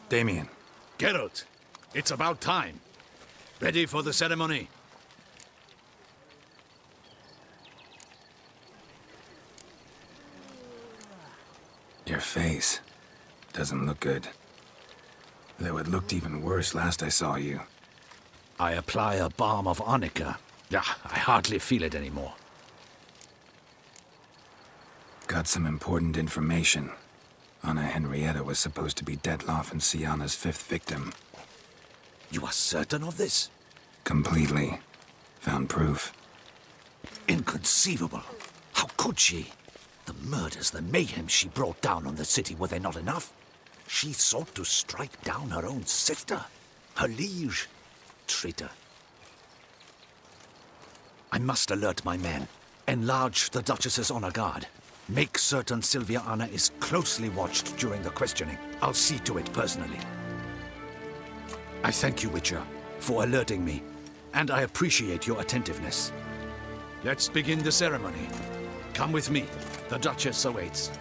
Damien. Geralt, it's about time. Ready for the ceremony? Your face doesn't look good. Though it looked even worse last I saw you. I apply a balm of arnica. Yeah, I hardly feel it anymore. Got some important information. Anna Henrietta was supposed to be Detloff and Syanna's 5th victim. You are certain of this? Completely. Found proof. Inconceivable. How could she? The murders, the mayhem she brought down on the city, were they not enough? She sought to strike down her own sister, her liege. Traitor. I must alert my men. Enlarge the Duchess's honor guard. Make certain Sylvia Anna is closely watched during the questioning. I'll see to it personally. I thank you, Witcher, for alerting me, and I appreciate your attentiveness. Let's begin the ceremony. Come with me. The Duchess awaits.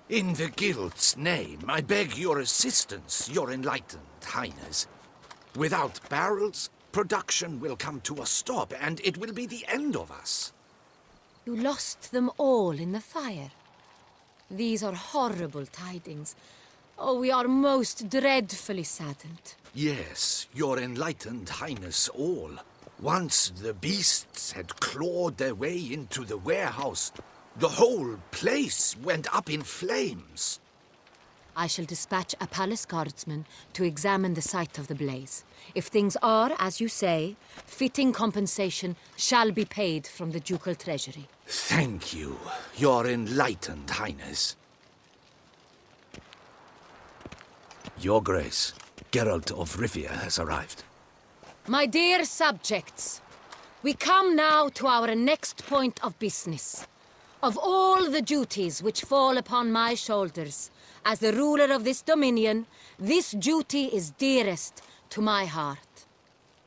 In the Guild's name, I beg your assistance, your enlightened highness. Without barrels, production will come to a stop, and it will be the end of us. You lost them all in the fire. These are horrible tidings. Oh, we are most dreadfully saddened. Yes, your enlightened highness all. Once the beasts had clawed their way into the warehouse, the whole place went up in flames. I shall dispatch a palace guardsman to examine the site of the blaze. If things are, as you say, fitting compensation shall be paid from the ducal treasury. Thank you, your enlightened highness. Your Grace, Geralt of Rivia has arrived. My dear subjects, we come now to our next point of business. Of all the duties which fall upon my shoulders, as the ruler of this dominion, this duty is dearest to my heart.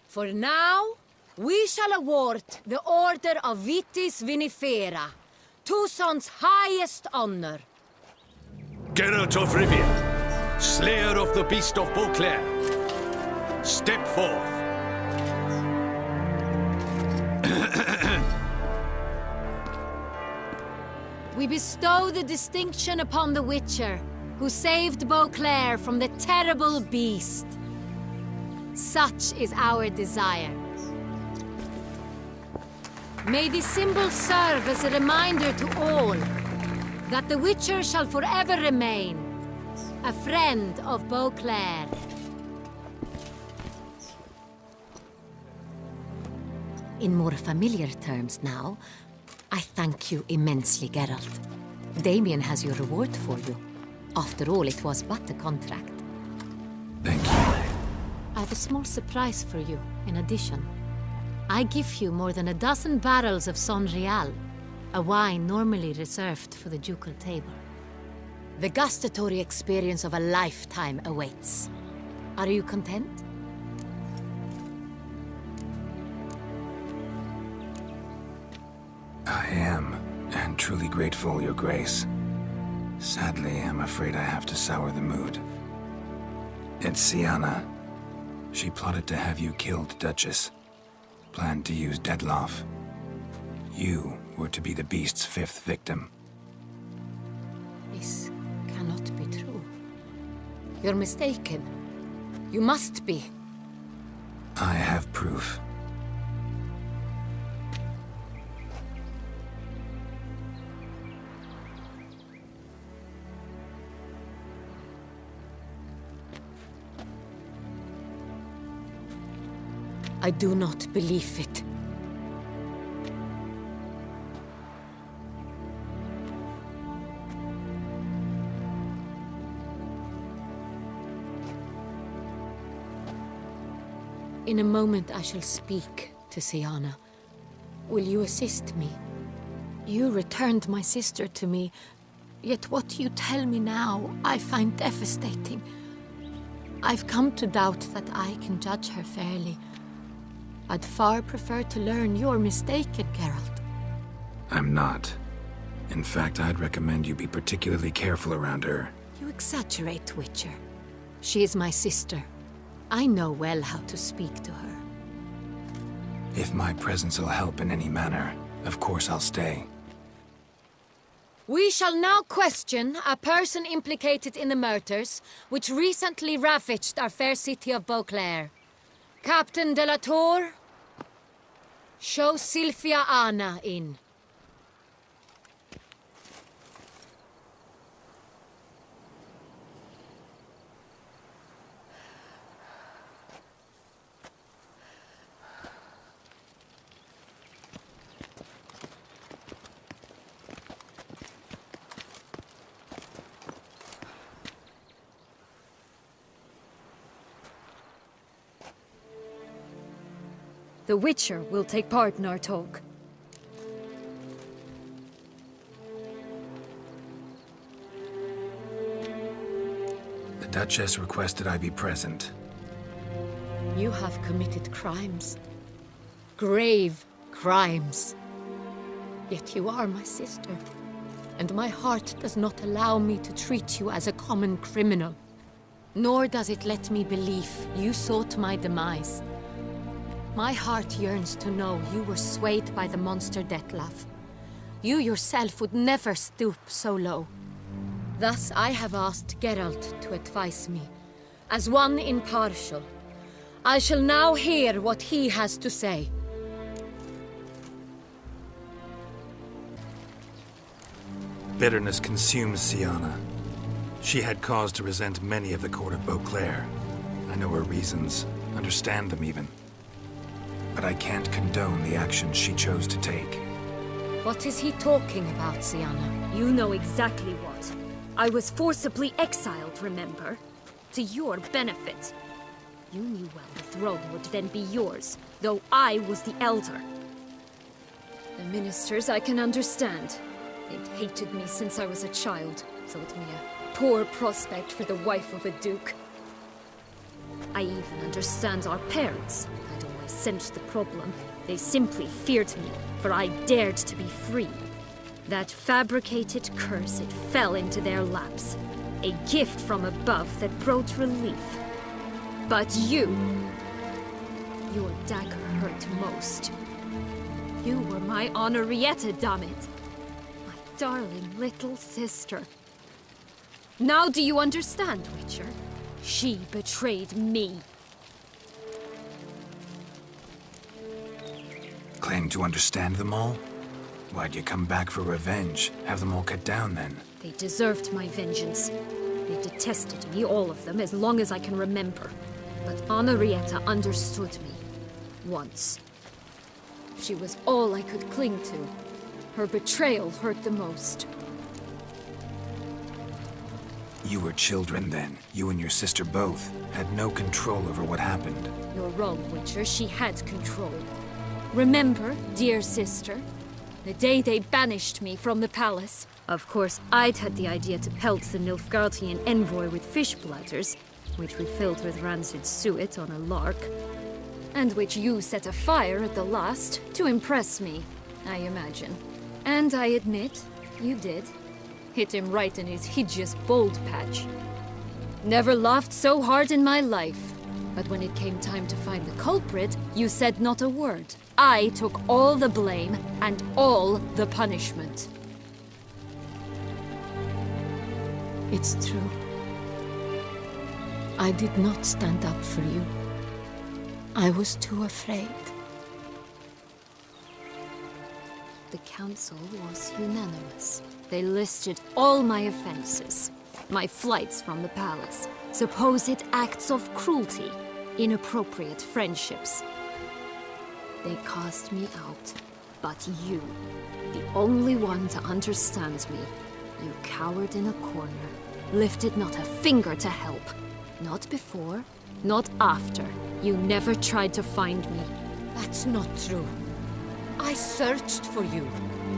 For now, we shall award the Order of Vitis Vinifera, Tucson's highest honor. Geralt of Rivia, slayer of the beast of Beauclair, step forth. We bestow the distinction upon the Witcher, who saved Beauclair from the terrible beast. Such is our desire. May this symbol serve as a reminder to all that the Witcher shall forever remain a friend of Beauclair. In more familiar terms now, I thank you immensely, Geralt. Damien has your reward for you. After all, it was but a contract. Thank you. I have a small surprise for you, in addition. I give you more than a dozen barrels of Son Real, a wine normally reserved for the ducal table. The gustatory experience of a lifetime awaits. Are you content? I am, and truly grateful, Your Grace. Sadly, I'm afraid I have to sour the mood. It's Syanna. She plotted to have you killed, Duchess. Planned to use Detloff. You were to be the beast's 5th victim. This cannot be true. You're mistaken. You must be. I have proof. I do not believe it. In a moment I shall speak to Syanna. Will you assist me? You returned my sister to me, yet what you tell me now I find devastating. I've come to doubt that I can judge her fairly. I'd far prefer to learn you're mistaken, Geralt. I'm not. In fact, I'd recommend you be particularly careful around her. You exaggerate, Witcher. She is my sister. I know well how to speak to her. If my presence will help in any manner, of course I'll stay. We shall now question a person implicated in the murders which recently ravaged our fair city of Beauclair. Captain de la Tour, show Sylvia Anna in. The Witcher will take part in our talk. The Duchess requested I be present. You have committed crimes. Grave crimes. Yet you are my sister. And my heart does not allow me to treat you as a common criminal. Nor does it let me believe you sought my demise. My heart yearns to know you were swayed by the monster Dettlaff. You yourself would never stoop so low. Thus I have asked Geralt to advise me, as one impartial. I shall now hear what he has to say. Bitterness consumes Syanna. She had cause to resent many of the court of Beauclair. I know her reasons, understand them even. But I can't condone the actions she chose to take. What is he talking about, Syanna? You know exactly what. I was forcibly exiled, remember? To your benefit. You knew well the throne would then be yours, though I was the elder. The ministers I can understand. They'd hated me since I was a child, thought me a poor prospect for the wife of a duke. I even understand our parents. I'd always sensed the problem. They simply feared me, for I dared to be free. That fabricated curse, it fell into their laps. A gift from above that brought relief. But you... your dagger hurt most. You were my Henrietta, damn it. My darling little sister. Now do you understand, Witcher? She betrayed me. Claim to understand them all? Why'd you come back for revenge? Have them all cut down then? They deserved my vengeance. They detested me, all of them, as long as I can remember. But Henrietta understood me. Once. She was all I could cling to. Her betrayal hurt the most. You were children then. You and your sister both had no control over what happened. You're wrong, Witcher. She had control. Remember, dear sister? The day they banished me from the palace. Of course, I'd had the idea to pelt the Nilfgaardian envoy with fish bladders, which we filled with rancid suet on a lark, and which you set afire at the last to impress me, I imagine. And I admit, you did. Hit him right in his hideous bald patch. Never laughed so hard in my life. But when it came time to find the culprit, you said not a word. I took all the blame and all the punishment. It's true. I did not stand up for you. I was too afraid. The council was unanimous. They listed all my offenses. My flights from the palace, supposed acts of cruelty, inappropriate friendships. They cast me out. But you, the only one to understand me, you cowered in a corner, lifted not a finger to help. Not before, not after. You never tried to find me. That's not true. I searched for you.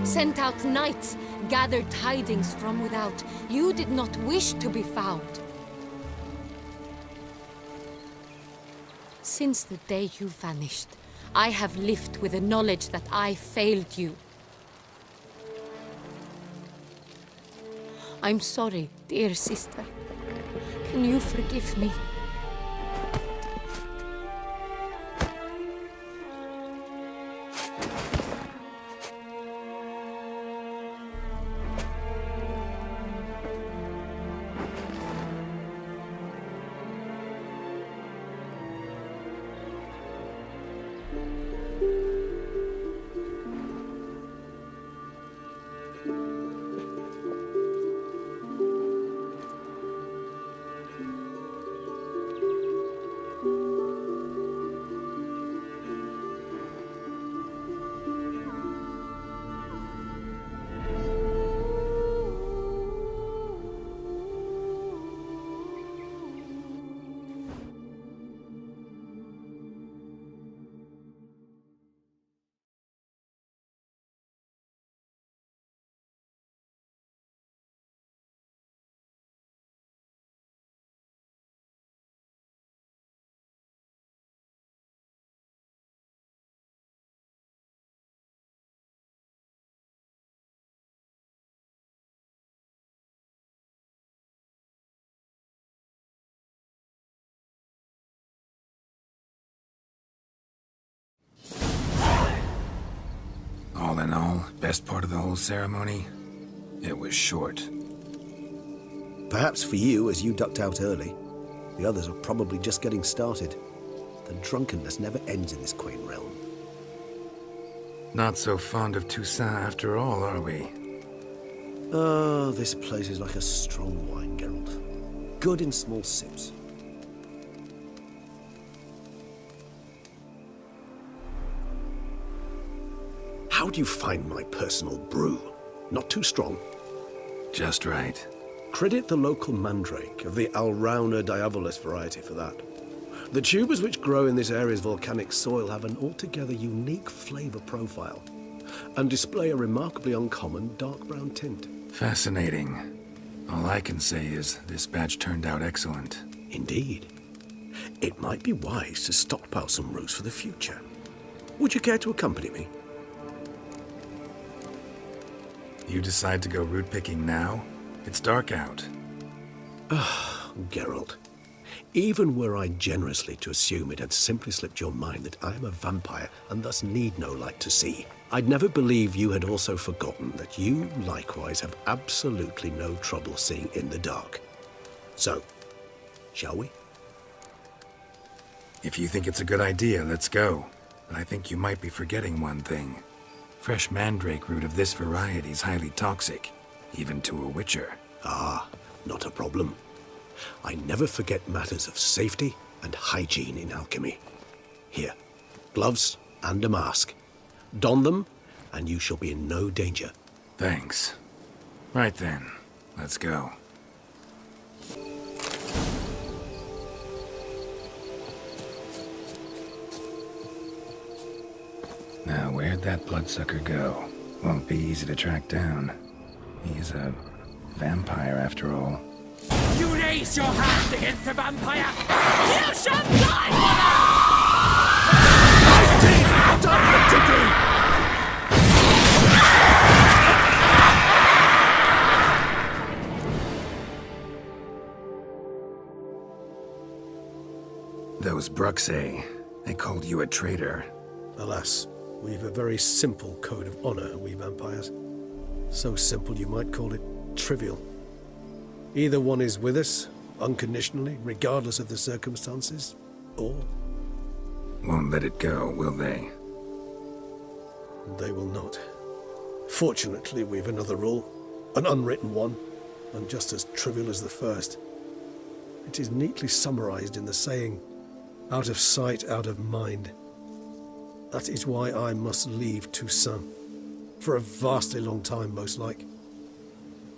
Sent out knights, gathered tidings from without. You did not wish to be found. Since the day you vanished, I have lived with the knowledge that I failed you. I'm sorry, dear sister. Can you forgive me? All in all, best part of the whole ceremony? It was short. Perhaps for you, as you ducked out early. The others are probably just getting started. The drunkenness never ends in this quaint realm. Not so fond of Toussaint after all, are we? Oh, this place is like a strong wine, Geralt. Good in small sips. How do you find my personal brew? Not too strong? Just right. Credit the local mandrake of the Alrauna diabolus variety for that. The tubers which grow in this area's volcanic soil have an altogether unique flavor profile and display a remarkably uncommon dark brown tint. Fascinating. All I can say is this batch turned out excellent. Indeed. It might be wise to stockpile some roots for the future. Would you care to accompany me? You decide to go root picking now? It's dark out. Geralt, even were I generously to assume it had simply slipped your mind that I am a vampire and thus need no light to see, I'd never believe you had also forgotten that you likewise have absolutely no trouble seeing in the dark. So, shall we? If you think it's a good idea, let's go. But I think you might be forgetting one thing. Fresh mandrake root of this variety is highly toxic, even to a witcher. Ah, not a problem. I never forget matters of safety and hygiene in alchemy. Here, gloves and a mask. Don them, and you shall be in no danger. Thanks. Right then, let's go. Now, where'd that bloodsucker go? Won't be easy to track down. He's a vampire, after all. You raise your hand against the vampire! You shall die! Those Bruxae, they called you a traitor. Alas, we've a very simple code of honor, we vampires. So simple you might call it trivial. Either one is with us, unconditionally, regardless of the circumstances, or... Won't let it go, will they? They will not. Fortunately, we've another rule, an unwritten one, and just as trivial as the first. It is neatly summarized in the saying, out of sight, out of mind. That is why I must leave Toussaint. For a vastly long time, most like.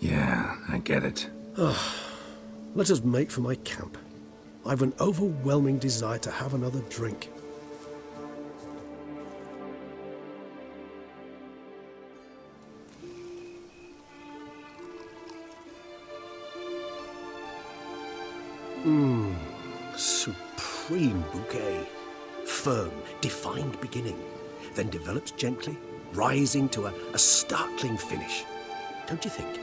Yeah, I get it. Let us make for my camp. I've an overwhelming desire to have another drink. Supreme bouquet. firm, defined beginning, then develops gently, rising to a startling finish. Don't you think?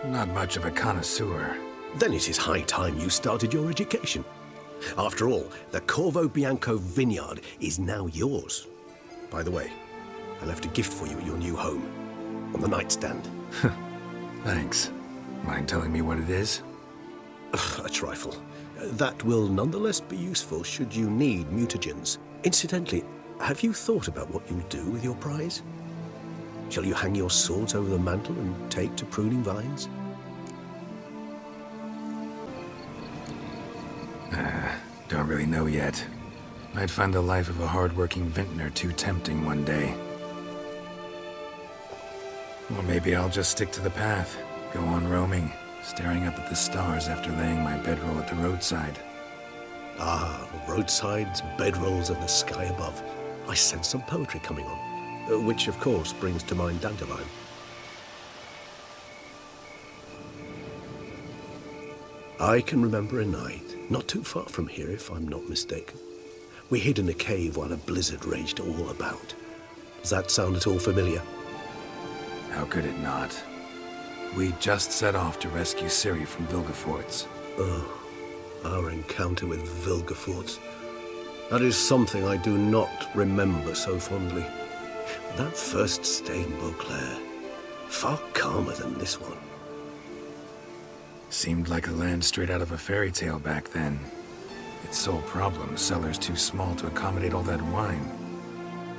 Not much of a connoisseur. Then it is high time you started your education. After all, the Corvo Bianco vineyard is now yours. By the way, I left a gift for you at your new home, on the nightstand. Thanks. Mind telling me what it is? A trifle. That will nonetheless be useful should you need mutagens. Incidentally, have you thought about what you'll do with your prize? Shall you hang your swords over the mantle and take to pruning vines? Don't really know yet. Might find the life of a hard-working vintner too tempting one day. Or maybe I'll just stick to the path, go on roaming, staring up at the stars after laying my bedroll at the roadside. Ah, roadsides, bedrolls, and the sky above. I sense some poetry coming on, which of course brings to mind Dandelion. I can remember a night, not too far from here if I'm not mistaken. We hid in a cave while a blizzard raged all about. Does that sound at all familiar? How could it not? We just set off to rescue Ciri from Vilgefortz. Oh, our encounter with Vilgefortz. That is something I do not remember so fondly. That first stay in Beauclair, far calmer than this one. Seemed like a land straight out of a fairy tale back then. Its sole problem, cellars too small to accommodate all that wine.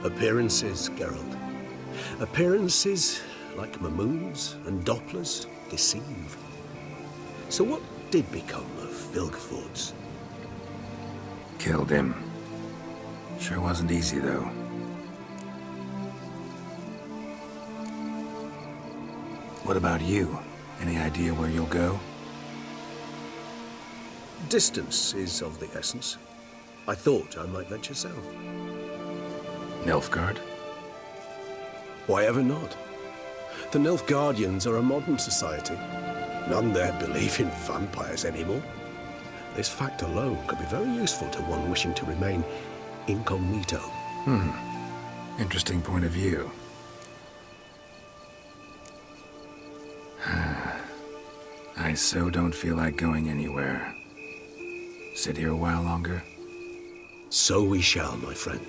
Appearances, Geralt. Appearances, like Mamoons and Dopplers, deceive. So what did become of Vilgefortz? Killed him. Sure wasn't easy, though. What about you? Any idea where you'll go? Distance is of the essence. I thought I might venture south. Nilfgaard? Why ever not? The Nilfgaardians are a modern society. None there believe in vampires anymore. This fact alone could be very useful to one wishing to remain incognito. Interesting point of view. I so don't feel like going anywhere. Sit here a while longer? So we shall, my friend.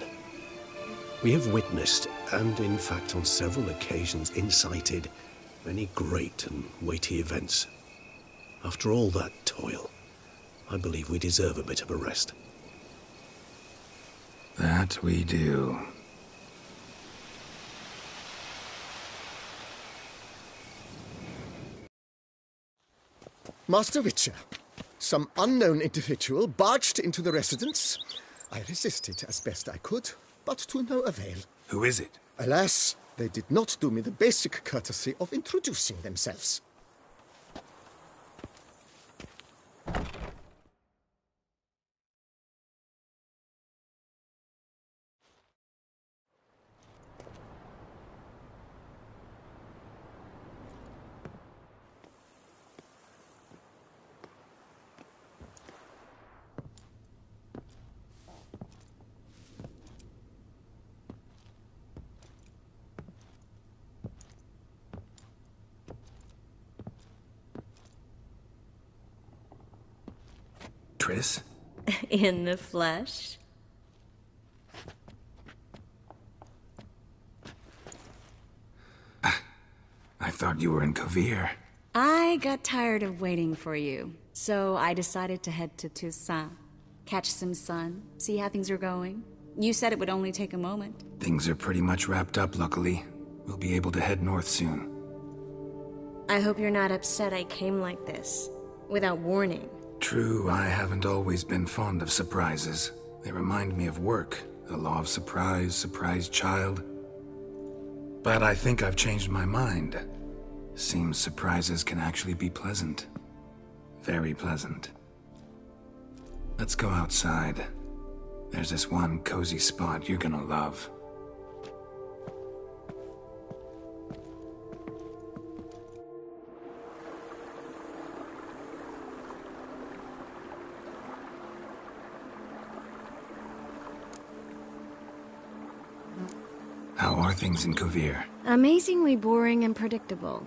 We have witnessed, and in fact on several occasions incited, many great and weighty events. After all that toil, I believe we deserve a bit of a rest. That we do. Master Witcher, some unknown individual barged into the residence. I resisted as best I could, but to no avail. Who is it? Alas, they did not do me the basic courtesy of introducing themselves. Triss? In the flesh? I thought you were in Kovir. I got tired of waiting for you, so I decided to head to Toussaint. Catch some sun, see how things are going. You said it would only take a moment. Things are pretty much wrapped up, luckily. We'll be able to head north soon. I hope you're not upset I came like this, without warning. True, I haven't always been fond of surprises. They remind me of work, the law of surprise, surprise child. But I think I've changed my mind. Seems surprises can actually be pleasant. Very pleasant. Let's go outside. There's this one cozy spot you're gonna love. are things in Kovir? Amazingly boring and predictable.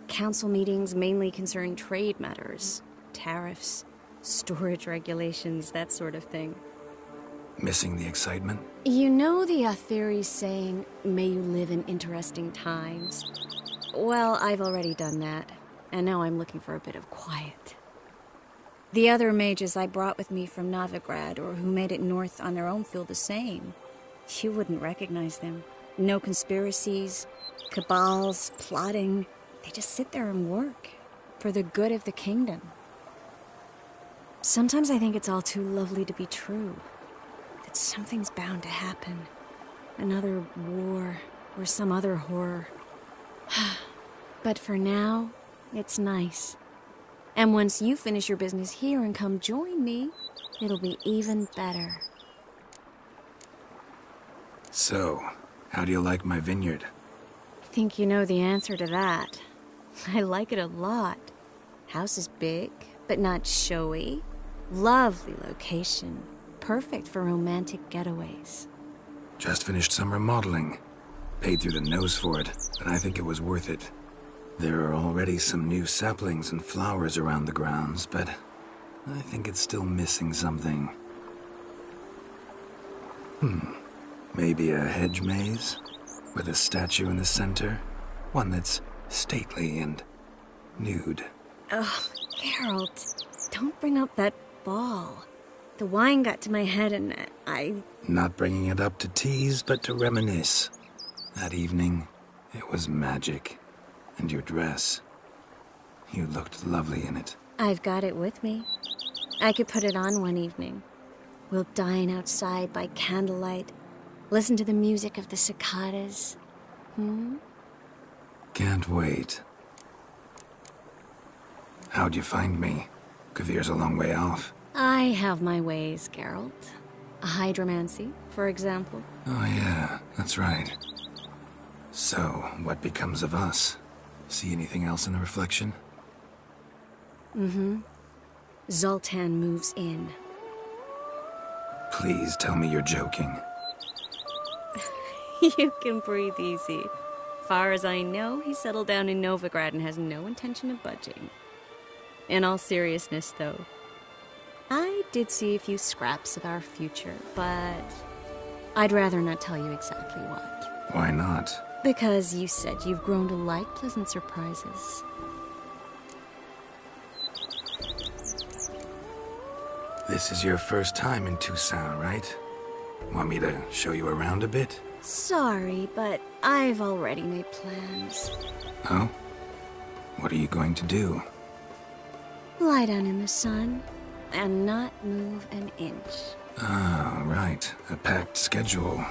Council meetings mainly concern trade matters, tariffs, storage regulations, that sort of thing. Missing the excitement? You know the Aetheri's saying, may you live in interesting times? Well, I've already done that, and now I'm looking for a bit of quiet. The other mages I brought with me from Novigrad, or who made it north on their own, feel the same. You wouldn't recognize them. No conspiracies, cabals, plotting. They just sit there and work, for the good of the kingdom. Sometimes I think it's all too lovely to be true. That something's bound to happen. Another war, or some other horror. But for now, it's nice. And once you finish your business here and come join me, it'll be even better. So, how do you like my vineyard? Think you know the answer to that. I like it a lot. House is big, but not showy. Lovely location. Perfect for romantic getaways. Just finished some remodeling. Paid through the nose for it, but I think it was worth it. There are already some new saplings and flowers around the grounds, but I think it's still missing something. Maybe a hedge maze? With a statue in the center? One that's stately and nude. Oh, Geralt, don't bring up that ball. The wine got to my head and I... Not bringing it up to tease, but to reminisce. That evening, it was magic. And your dress. You looked lovely in it. I've got it with me. I could put it on one evening. We'll dine outside by candlelight, listen to the music of the cicadas. Can't wait. How'd you find me? Kovir's a long way off. I have my ways, Geralt. A hydromancy, for example. Oh yeah, that's right. So, what becomes of us? See anything else in the reflection? Zoltan moves in. Please tell me you're joking. You can breathe easy. Far as I know, he settled down in Novigrad and has no intention of budging. In all seriousness, though, I did see a few scraps of our future, but I'd rather not tell you exactly what. Why not? Because you said you've grown to like pleasant surprises. This is your first time in Toussaint, right? Want me to show you around a bit? Sorry, but I've already made plans. Oh? What are you going to do? Lie down in the sun and not move an inch. Ah, right. A packed schedule.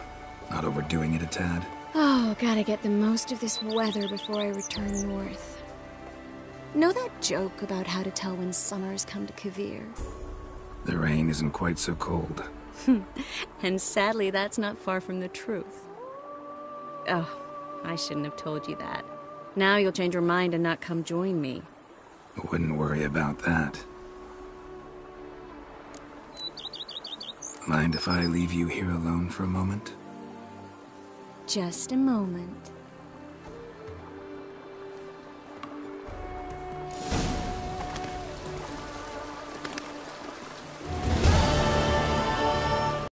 Not overdoing it a tad. Oh, gotta get the most of this weather before I return north. Know that joke about how to tell when summer's come to Kovir? The rain isn't quite so cold. And sadly, that's not far from the truth. Oh, I shouldn't have told you that. Now you'll change your mind and not come join me. Wouldn't worry about that. Mind if I leave you here alone for a moment? Just a moment.